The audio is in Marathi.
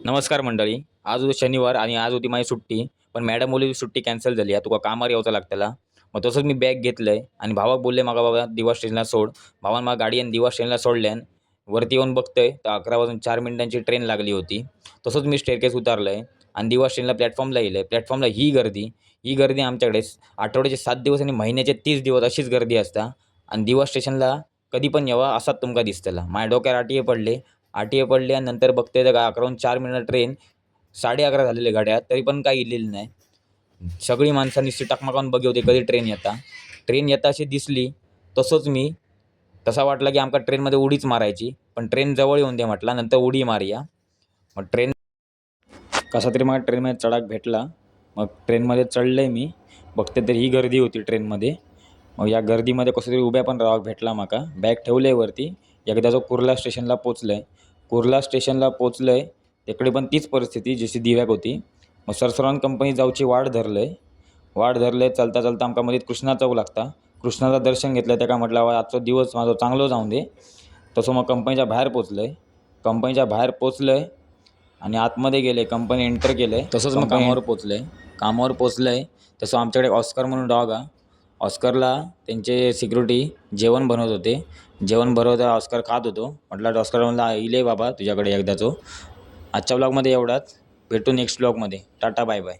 नमस्कार मंडळी. आज होती शनिवार आणि आज होती माझी सुट्टी. पण मॅडम बोलली सुट्टी कॅन्सल झाली आहे, तुका कामावर यावचं लागतला. मग तसंच मी बॅग घेतलंय आणि भावाक बोलले मागा बाबा दिवा स्टेशनला सोड. भावान मला गाडी आणि दिवा स्टेशनला सोडल्यान. वरती येऊन बघतोय तर 11 वाजून 4 मिनिटांची ट्रेन लागली होती. तसंच मी स्टेअरकेस उतारलोय आणि दिवा स्टेशनला प्लॅटफॉर्मला येईल. प्लॅटफॉर्मला ही गर्दी आमच्याकडे आठवड्याचे 7 दिवस आणि महिन्याचे 30 दिवस अशीच गर्दी असता. आणि दिवा स्टेशनला कधी पण यावा असाच तुमका दिसतला. माझ्या डोक्यावर आठीये पडले आणि नंतर बघतोय तर 11:04 ट्रेन 11:30 झालेले गाड्या तरी पण काही इलेली नाही. सगळी माणसं नुसती टकमकावून बघी होती कधी ट्रेन येता अशी दिसली. तसंच मी तसा वाटला की आमका ट्रेनमध्ये उडीच मारायची, पण ट्रेन जवळ येऊन दे म्हटला, नंतर उडी मारूया. मग ट्रेन कसा तरी मला ट्रेनमध्ये चढाक भेटला. मग ट्रेनमध्ये चढलंय मी. बघते तर ही गर्दी होती ट्रेनमध्ये. मग या गर्दीमध्ये कसं तरी उभ्या पण राहावं भेटला माका. बॅग ठेवले वरती. एकदा जो कुर्ला स्टेशनला पोचलंय. कुर्ला स्टेशनला पोचलंय तिकडे पण तीच परिस्थिती जशी दिव्याक होती. मग सरसरावून कंपनी जाऊची वाट धरलंय चालता चालता आमका मध्ये कृष्णा चौक लागता. कृष्णाचं दर्शन घेतलं त्या का म्हटलं आजचा दिवस माझा चांगलो जाऊन दे. तसं मग कंपनीच्या बाहेर पोचलंय आणि आतमध्ये गेले कंपनी एंटर केलंय. तसंच मग कामावर पोचलंय. तसं आमच्याकडे ऑस्कर म्हणून डॉग हा. ऑस्करला त्यांचे सिक्युरिटी जेवण बनवत होते. जेवण बनवता ऑस्कर खात होतो. म्हटलं ऑस्कर म्हणला इले बाबा तुझ्याकडे एकदाचो. आजच्या ब्लॉगमध्ये एवढाच. भेटू नेक्स्ट ब्लॉगमध्ये. Tata bye bye.